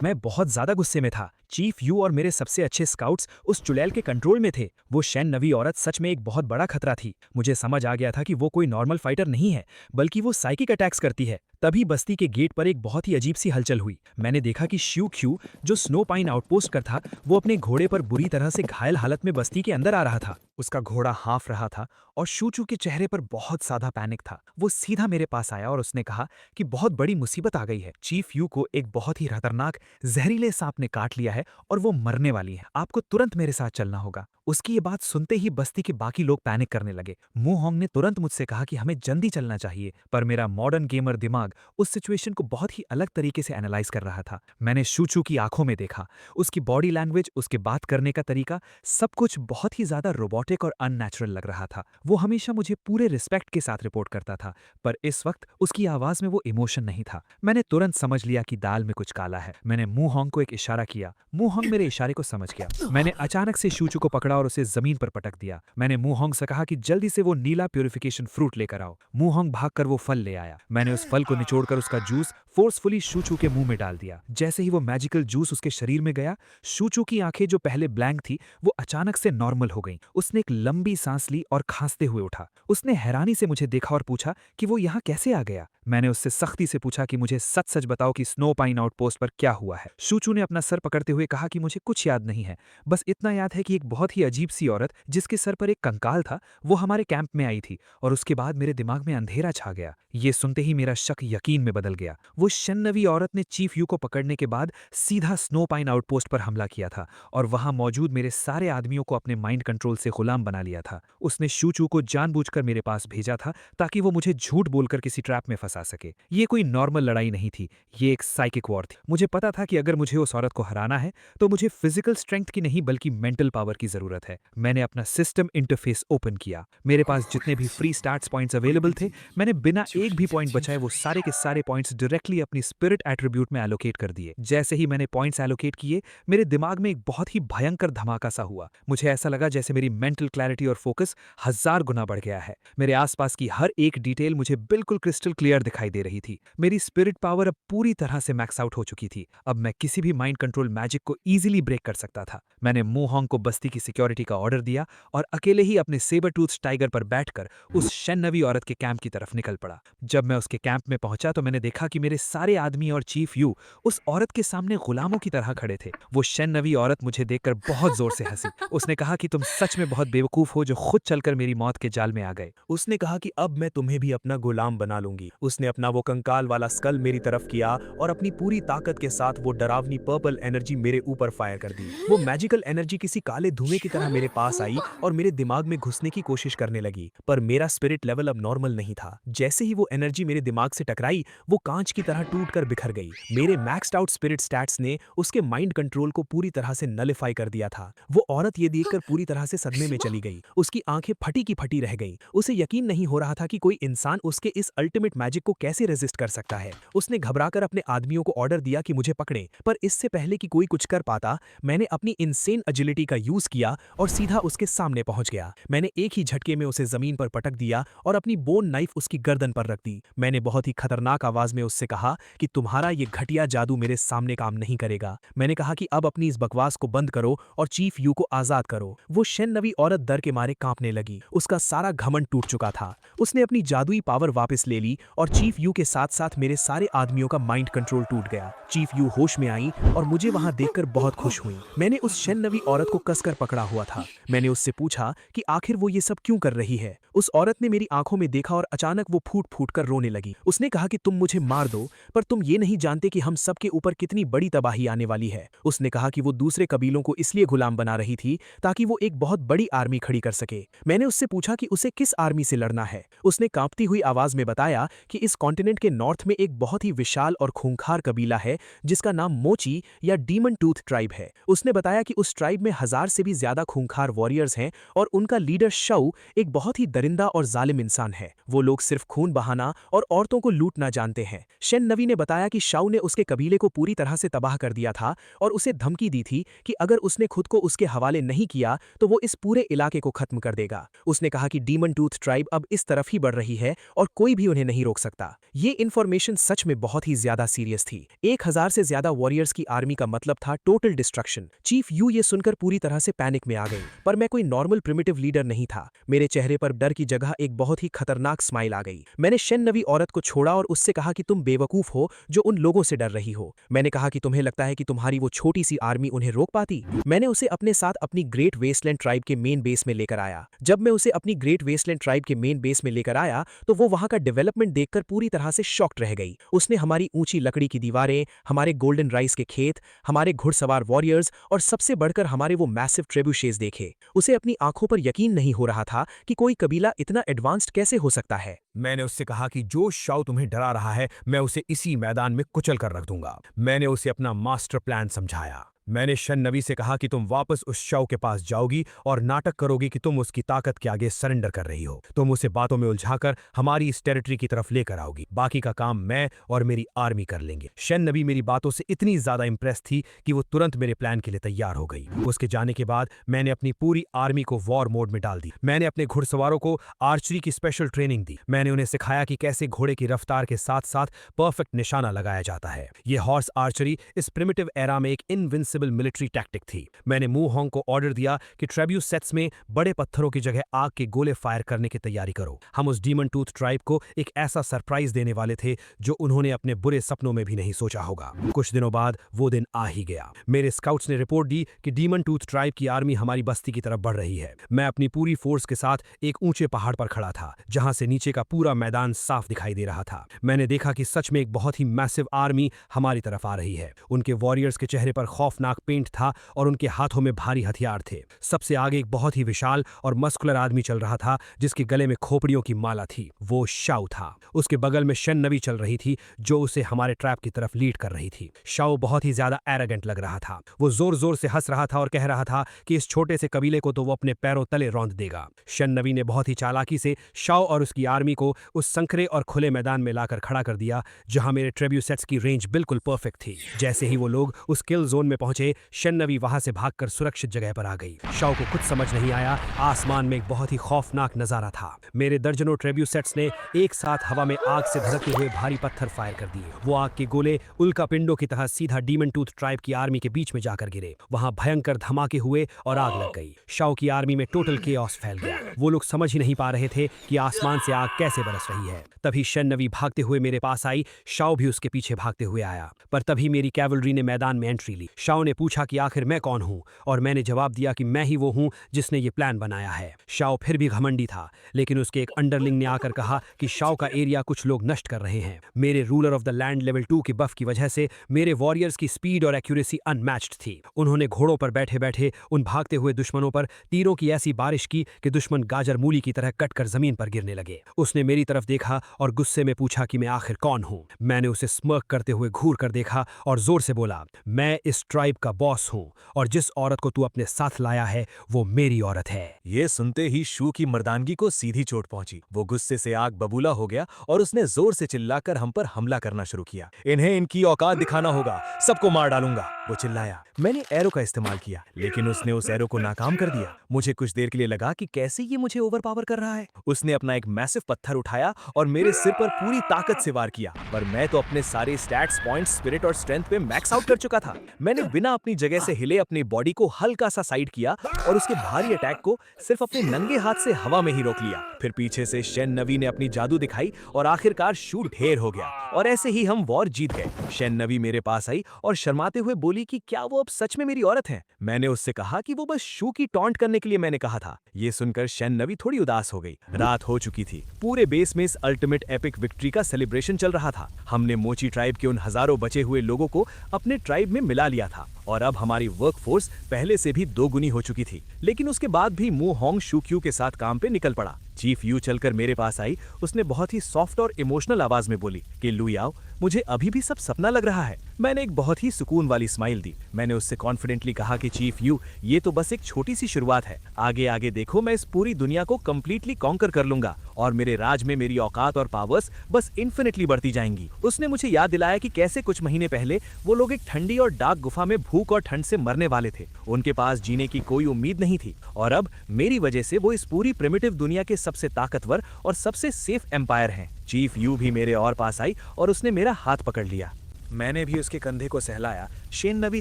मैं बहुत ज्यादा गुस्से में था। चीफ यू और मेरे सबसे अच्छे स्काउट्स उस चुड़ैल के कंट्रोल में थे। वो शैन नवी औरत सच में एक बहुत बड़ा खतरा थी। मुझे समझ आ गया था कि वो कोई नॉर्मल फाइटर नहीं है, बल्कि वो साइकिक अटैक्स करती है। तभी बस्ती के गेट पर एक बहुत ही अजीब सी हलचल हुई। मैंने देखा कि श्यू ख्यू, जो स्नो पाइन आउटपोस्ट का था, वो अपने घोड़े पर बुरी तरह से घायल हालत में बस्ती के अंदर आ रहा था। उसका घोड़ा हाँफ रहा था और शूचू के चेहरे पर बहुत ज्यादा पैनिक था। वो सीधा मेरे पास आया और उसने कहा कि बहुत बड़ी मुसीबत आ गई है। चीफ यू को एक बहुत ही खतरनाक जहरीले सांप ने काट लिया है और वो मरने वाली है। आपको तुरंत मेरे साथ चलना होगा। उसकी ये बात सुनते ही बस्ती के बाकी लोग पैनिक करने लगे। मू होंग ने तुरंत मुझसे कहा कि हमें जल्दी चलना चाहिए, पर मेरा मॉडर्न गेमर दिमाग उस सिचुएशन को बहुत ही अलग तरीके से एनालाइज कर रहा था। मैंने शूचू की आंखों में देखा, उसकी बॉडी लैंग्वेज, उसके बात करने का तरीका, सब कुछ बहुत ही ज्यादा रोबोटिक और अननेचुरल लग रहा था। वो हमेशा मुझे पूरे रिस्पेक्ट के साथ रिपोर्ट करता था, पर इस वक्त उसकी आवाज में वो इमोशन नहीं था। मैंने तुरंत समझ लिया कि दाल में कुछ काला है। मैंने मू होंग को एक इशारा किया। मू होंग मेरे इशारे को समझ गया। मैंने अचानक से शूचू को पकड़ा और उसे जमीन पर पटक दिया। मैंने मू होंग से कहा कि जल्दी से वो नीला प्यूरिफिकेशन फ्रूट लेकर आओ। मू होंग भागकर वो फल ले आया। मैंने उस फल को निचोड़कर उसका जूस फोर्सफुली शूचू के मुंह में डाल दिया। जैसे ही वो मैजिकल जूस उसके शरीर में गया, शूचू की आंखें जो पहले ब्लैंक थी वो अचानक से नॉर्मल हो गईं। उसने एक लंबी सांस ली और खांसते हुए उठा। उसने हैरानी से मुझे देखा और पूछा कि वो यहाँ कैसे आ गया। मैंने उससे सख्ती से पूछा कि मुझे सच सच बताओ कि स्नो पाइन आउटपोस्ट पर क्या हुआ है। शूचू ने अपना सर पकड़ते हुए कहा कि मुझे कुछ याद नहीं है, बस इतना याद है कि एक बहुत ही अजीब सी औरत जिसके सर पर एक कंकाल था, वो हमारे कैंप में आई थी और उसके बाद मेरे दिमाग में अंधेरा छा गया। ये सुनते ही मेरा शक यकीन में बदल गया। वो शन्नवी औरत ने चीफ यू को पकड़ने के बाद सीधा स्नो पाइन आउटपोस्ट पर हमला किया था और वहां मौजूद मेरे सारे आदमियों को अपने माइंड कंट्रोल से गुलाम बना लिया था। उसने शूचू को जानबूझकर मेरे पास भेजा था ताकि वो मुझे झूठ बोलकर किसी ट्रैप में फंसा आ सके। ये कोई नॉर्मल लड़ाई नहीं थी, ये एक साइकिक वॉर थी। मुझे पता था कि अगर मुझे उस औरत को हराना है तो मुझे फिजिकल स्ट्रेंथ की नहीं बल्कि मेंटल पावर की जरूरत है। मैंने अपना सिस्टम इंटरफेस ओपन किया। मेरे पास जितने भी फ्री स्टार्ट्स पॉइंट्स अवेलेबल थे, मैंने बिना एक भी पॉइंट बचाए वो सारे के सारे पॉइंट्स डायरेक्टली अपनी स्पिरिट एट्रीब्यूट में एलोकेट कर दिए। जैसे ही मैंने पॉइंट्स एलोकेट किए, मेरे दिमाग में एक बहुत ही भयंकर धमाका सा हुआ। मुझे ऐसा लगा जैसे मेरी मेंटल क्लैरिटी और फोकस 1000 गुना बढ़ गया है। मेरे आसपास की हर एक डिटेल मुझे बिल्कुल क्रिस्टल क्लियर दिखाई दे रही थी। मेरी स्पिरिट पावर अब पूरी तरह से मैक्स आउट हो चुकी थी। अब मैं किसी भी माइंड कंट्रोल मैजिक को इजीली ब्रेक कर सकता था। मैंने मूहोंग को बस्ती की सिक्योरिटी का ऑर्डर दिया और अकेले ही अपने सेबर टूथ टाइगर पर बैठकर उस शेन्नवी औरत के कैंप की तरफ निकल पड़ा। जब मैं उसके कैंप में पहुंचा तो मैंने देखा कि मेरे सारे आदमी और चीफ यू उस औरत के सामने गुलामों की तरह खड़े थे। वो शेन्नवी औरत मुझे देखकर बहुत जोर से हंसी। उसने कहा कि तुम सच में बहुत बेवकूफ हो जो खुद चलकर मेरी मौत के जाल में आ गए। उसने कहा कि अब मैं तुम्हें भी अपना गुलाम बना लूंगी। उसने अपना वो कंकाल वाला स्कल मेरी तरफ किया और अपनी पूरी ताकत के साथ वो डरावनी पर्पल एनर्जी मेरे ऊपर फायर कर दी। वो मैजिकल एनर्जी किसी काले धुएं की तरह मेरे पास आई और मेरे दिमाग में घुसने की कोशिश करने लगी, पर मेरा स्पिरिट लेवल अब नॉर्मल नहीं था। जैसे ही वो एनर्जी मेरे दिमाग से टकराई, वो कांच की तरह टूट कर बिखर गई। मेरे मैक्स्ड आउट स्पिरिट स्टैट्स ने उसके माइंड कंट्रोल को पूरी तरह से नलिफाई कर दिया था। वो औरत ये देखकर पूरी तरह से सदमे में चली गई। उसकी आंखें फटी की फटी रह गईं। उसे यकीन नहीं हो रहा था कि कोई इंसान उसके इस अल्टीमेट मैजिक को कैसे रेजिस्ट कर सकता है। उसने घबराकर अपने आदमियों को ऑर्डर दिया कि मुझे पकड़ें, पर इससे पहले कि कोई कुछ कर पाता, मैंने अपनी इनसेन एजिलिटी का यूज किया और सीधा उसके सामने पहुंच गया। मैंने एक ही झटके में उसे जमीन पर पटक दिया और अपनी बोन नाइफ उसकी गर्दन पर रख दी। मैंने बहुत ही खतरनाक आवाज में उससे कहा कि तुम्हारा ये घटिया जादू मेरे सामने काम नहीं करेगा। मैंने कहा कि अब अपनी इस बकवास को बंद करो और चीफ यू को आजाद करो। वो शेन्नवी औरत डर के मारे कांपने लगी। उसका सारा घमंड टूट चुका था। उसने अपनी जादुई पावर वापस ले ली और चीफ यू के साथ साथ मेरे सारे आदमियों का माइंड कंट्रोल टूट गया। चीफ यू होश में आई और मुझे वहां देखकर बहुत खुश हुई। मैंने उस शेन्नवी औरत को कसकर पकड़ा हुआ था। मैंने उससे पूछा कि आखिर वो ये सब क्यों कर रही है। उस औरत ने मेरी आंखों में देखा और अचानक वो फूट फूट कर रोने लगी। उसने कहा कि तुम मुझे मार दो, पर तुम ये नहीं जानते कि हम सबके ऊपर कितनी बड़ी तबाही आने वाली है। उसने कहा कि वो दूसरे कबीलों को इसलिए गुलाम बना रही थी ताकि वो एक बहुत बड़ी आर्मी खड़ी कर सके। मैंने उससे पूछा कि उसे किस आर्मी से लड़ना है। उसने कांपती हुई आवाज में बताया कि इस कॉन्टिनेंट के नॉर्थ में एक बहुत ही विशाल और खूंखार कबीला है जिसका नाम मोची या डीमन टूथ ट्राइब है। उसने बताया कि उस ट्राइब में 1000 से भी ज्यादा खूंखार वॉरियर्स हैं और उनका लीडर शऊ एक बहुत ही दरिंदा और जालिम इंसान है। वो लोग सिर्फ खून बहाना और औरतों को लूटना जानते हैं। शेन्नवी ने बताया कि शऊ ने उसके कबीले को पूरी तरह से तबाह कर दिया था और उसे धमकी दी थी कि अगर उसने खुद को उसके हवाले नहीं किया तो वो इस पूरे इलाके को खत्म कर देगा। उसने कहा कि डीमन टूथ ट्राइब अब इस तरफ ही बढ़ रही है और कोई भी उन्हें नहीं रोक सकता। ये इन्फॉर्मेशन सच में बहुत ही ज्यादा सीरियस थी। 1000 से ज्यादा वॉरियर्स की आर्मी का मतलब था टोटल डिस्ट्रक्शन। चीफ यू ये सुनकर पूरी तरह से पैनिक में आ गई, पर मैं कोई नॉर्मल प्रिमिटिव लीडर नहीं था। मेरे चेहरे पर डर की जगह एक बहुत ही खतरनाक स्माइल आ गई। मैंने शेन्नवी औरत को छोड़ा और उससे कहा कि तुम बेवकूफ हो जो उन लोगों से डर रही हो। मैंने कहा कि तुम्हें लगता है कि तुम्हारी वो छोटी सी आर्मी उन्हें रोक पाती। मैंने उसे अपने साथ अपनी ग्रेट वेस्टलैंड ट्राइब के मेन बेस में लेकर आया। जब मैं उसे अपनी ग्रेट वेस्टलैंड ट्राइब के मेन बेस में लेकर आया तो वो वहां का डेवलपमेंट देखकर पूरी तरह से शॉक्ड रह गई। उसने हमारी ऊंची लकड़ी की दीवारें, हमारे गोल्डन राइस के खेत, हमारे घुड़सवार वॉरियर्स और सबसे बढ़कर हमारे वो मैसिव ट्रेब्यूशेस देखे। उसे अपनी आंखों पर यकीन नहीं हो रहा था कि कोई कबीला इतना एडवांस्ड कैसे हो सकता है। मैंने उससे कहा कि जो शव तुम्हें डरा रहा है, मैं उसे इसी मैदान में कुचल कर रख दूंगा। मैंने उसे अपना मास्टर प्लान समझाया। मैंने शेन्नवी से कहा कि तुम वापस उस शव के पास जाओगी और नाटक करोगी कि तुम उसकी ताकत के आगे सरेंडर कर रही हो। तुम उसे बातों में उलझाकर हमारी इस टेरिटरी की तरफ लेकर आओगी। बाकी का काम मैं और मेरी आर्मी कर लेंगे। शेन्नवी मेरी बातों से इतनी ज्यादा इंप्रेस थी कि वो तुरंत मेरे प्लान के लिए तैयार हो गई। उसके जाने के बाद मैंने अपनी पूरी आर्मी को वॉर मोड में डाल दी। मैंने अपने घुड़सवारों को आर्चरी की स्पेशल ट्रेनिंग दी। मैंने उन्हें सिखाया कि कैसे घोड़े की रफ्तार के साथ साथ परफेक्ट निशाना लगाया जाता है। ये हॉर्स आर्चरी इस प्रिमिटिव एरा में एक इनविंसिबल मिलिट्री टैक्टिक थी। मैंने मूहोंग को ऑर्डर दिया कि ट्रेब्यू सेट्स में बड़े पत्थरों की जगह आग के गोले फायर करने की तैयारी करो। हम उस डीमन टूथ ट्राइब को एक ऐसा सरप्राइज देने वाले थे जो उन्होंने अपने बुरे सपनों में भी नहीं सोचा होगा। कुछ दिनों बाद वो दिन आ ही गया। मेरे स्काउट्स ने रिपोर्ट दी कि डीमन टूथ ट्राइब की आर्मी हमारी बस्ती की तरफ बढ़ रही है। मैं अपनी पूरी फोर्स के साथ एक ऊंचे पहाड़ पर खड़ा था जहां से नीचे का पूरा मैदान साफ दिखाई दे रहा था। मैंने देखा कि सच में एक बहुत ही मैसिव आर्मी हमारी तरफ आ रही है। उनके वॉरियर्स के चेहरे पर खौफनाक खतरनाक पेंट था और उनके हाथों में भारी हथियार थे। सबसे आगे एक बहुत ही विशाल और मस्कुलर आदमी चल रहा था जिसके गले में खोपड़ियों की माला थी। वो शाओ था। उसके बगल में शन नवी चल रही थी जो उसे हमारे ट्रैप की तरफ लीड कर रही थी। शाओ बहुत ही ज्यादा एरोगेंट लग रहा था। वो जोर जोर से हंस रहा था और कह रहा था कि इस छोटे से कबीले को तो वो अपने पैरों तले रौंद देगा। शन नवी ने बहुत ही चालाकी से शाओ और उसकी आर्मी को उस संकरे और खुले मैदान में लाकर खड़ा कर दिया जहां मेरे ट्रिब्यूसेट्स की रेंज बिल्कुल परफेक्ट थी। जैसे ही वो लोग उस किल जोन में पहुंचे, शन नवी वहां से भागकर सुरक्षित जगह पर आ गई। शाओ को कुछ समझ नहीं आया। आसमान में एक बहुत ही खौफनाक नजारा था। मेरे दर्जनों ट्रिब्यूसेट्स ने एक साथ हवा में आग से धधकते हुए भारी पत्थर फायर कर दिए। वो आग के गोले उल्का पिंडों की तरह सीधा डीमन टूथ ट्राइब की आर्मी के बीच में जाकर गिरे। वहां भयंकर धमाके हुए और आग लग गई। शाओ की आर्मी में टोटल केओस फैल गया। वो लोग समझ ही नहीं पा रहे थे कि आसमान से आग कैसे बरस रही है। तभी शन नवी भागते हुए मेरे पास आई। शाओ भी उसके पीछे भागते हुए आया, पर तभी मेरी कैवलरी ने मैदान में एंट्री ली। शाओ ने पूछा कि आखिर मैं कौन हूं, और मैंने जवाब दिया कि मैं ही वो हूं जिसने ये प्लान बनाया है। शाओ फिर भी घमंडी था, लेकिन उसके एक अंडरलिंग ने आकर कहा कि शाओ का एरिया कुछ लोग नष्ट कर रहे हैं। मेरे ruler of the land level 2 की बफ की वजह से मेरे वॉरियर्स की स्पीड और एक्यूरेसी अनमैच्ड थी। उन्होंने घोड़ों पर बैठे बैठे उन भागते हुए दुश्मनों पर तीरों की ऐसी बारिश की कि दुश्मन गाजर मूली की तरह कटकर जमीन पर गिरने लगे। उसने मेरी तरफ देखा और गुस्से में पूछा कि मैं आखिर कौन हूं। मैंने उसे स्मर्क करते हुए घूर कर देखा और जोर से बोला, मैं इस ट्राइब का बॉस हूं और जिस औरत को तू अपने साथ लाया है वो मेरी औरत है। ये सुनते ही शू की मर्दानगी को सीधी चोट पहुंची। वो गुस्से से आग बबूला हो गया और उसने जोर से चिल्लाकर हम पर हमला करना शुरू किया। इन्हें इनकी औकात दिखाना होगा, सबको मार डालूंगा, वो चिल्लाया। मैंने एरो का इस्तेमाल किया, लेकिन उसने उस एरो को नाकाम कर दिया। मुझे कुछ देर के लिए लगा कि कैसे ये मुझे ओवरपावर कर रहा है। उसने अपना एक मैसिव पत्थर उठाया और मेरे सिर पर पूरी ताकत से वार किया, पर मैं तो अपने सारे स्टैट्स, पॉइंट्स, स्पिरिट और स्ट्रेंथ पे मैक्स आउट कर चुका था। मैंने बिना अपनी जगह से हिले अपनी बॉडी को हल्का सा साइड किया और उसके भारी अटैक को सिर्फ अपने नंगे हाथ से हवा में ही रोक लिया। फिर पीछे से शन नवी ने अपनी जादू दिखाई और आखिरकार शू ढेर हो गया और ऐसे ही हम वॉर जीत गए। शन नवी मेरे पास आई और शर्माते हुए बोली कि क्या वो अब सच में मेरी औरत है। मैंने उससे कहा कि वो बस शू की टॉन्ट करने के लिए मैंने कहा था। ये सुनकर शन नवी थोड़ी उदास हो गई। रात हो चुकी थी। पूरे बेस में इस अल्टीमेट एपिक विक्ट्री का सेलिब्रेशन चल रहा था। हमने मोची ट्राइब के उन हजारों बचे हुए लोगों को अपने ट्राइब में मिला लिया था और अब हमारी वर्कफोर्स पहले से भी दोगुनी हो चुकी थी। लेकिन उसके बाद भी मू होंग शू क्यू के साथ काम पे निकल पड़ा। चीफ यू चलकर मेरे पास आई। उसने बहुत ही सॉफ्ट और इमोशनल आवाज में बोली कि लुयाओ, मुझे अभी भी सब सपना लग रहा है। मैंने एक बहुत ही सुकून वाली स्माइल दी। मैंने उससे कॉन्फिडेंटली कहा कि चीफ यू, ये तो बस एक छोटी सी शुरुआत है। आगे आगे देखो, मैं इस पूरी दुनिया को कंप्लीटली कॉन्कर कर लूंगा और मेरे राज में मेरी औकात और पावर्स बस इन्फिनिटली बढ़ती जाएंगी। उसने मुझे याद दिलाया कि कैसे कुछ महीने पहले वो लोग एक ठंडी और डार्क गुफा में भूख और ठंड से मरने वाले थे। उनके पास जीने की कोई उम्मीद नहीं थी और अब मेरी वजह से वो इस पूरी प्रिमिटिव दुनिया के सबसे ताकतवर और सबसे सेफ एम्पायर हैं। चीफ यू भी मेरे और पास आई और उसने मेरा हाथ पकड़ लिया। मैंने भी उसके कंधे को सहलाया। शेन नवी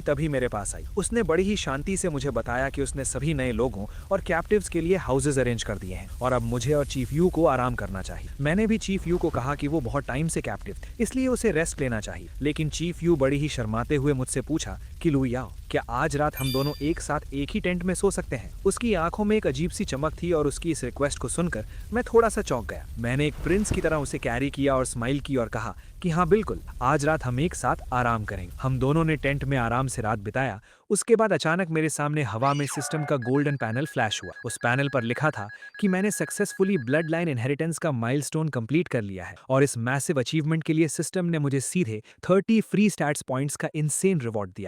तभी मेरे पास आई। उसने बड़ी ही शांति से मुझे बताया कि उसने सभी नए लोगों और कैप्टिव्स के लिए हाउसेज अरेंज कर दिए हैं और अब मुझे और चीफ यू को आराम करना चाहिए। मैंने भी चीफ यू को कहा कि वो बहुत टाइम से कैप्टिव थे, इसलिए उसे रेस्ट लेना चाहिए। लेकिन चीफ यू बड़ी ही शर्माते हुए मुझसे पूछा कि लुयाओ, क्या आज रात हम दोनों एक साथ एक ही टेंट में सो सकते हैं? उसकी आंखों में एक अजीब सी चमक थी और उसकी इस रिक्वेस्ट को सुनकर मैं थोड़ा सा चौंक गया। मैंने एक प्रिंस की तरह उसे कैरी किया और स्माइल की और कहा कि हाँ बिल्कुल, आज रात हम एक साथ आराम करेंगे। हम दोनों ने टेंट में आराम से रात बिताया। उसके बाद अचानक मेरे सामने हवा में सिस्टम का गोल्डन पैनल फ्लैश हुआ। उस पैनल पर लिखा था कि मैंने सक्सेसफुली ब्लड लाइन इनहेरिटेंस का माइलस्टोन कंप्लीट कर लिया है और इस मैसिव अचीवमेंट के लिए सिस्टम ने मुझे सीधे 30 फ्री स्टैट्स पॉइंट्स का इंसेन रिवॉर्ड दिया।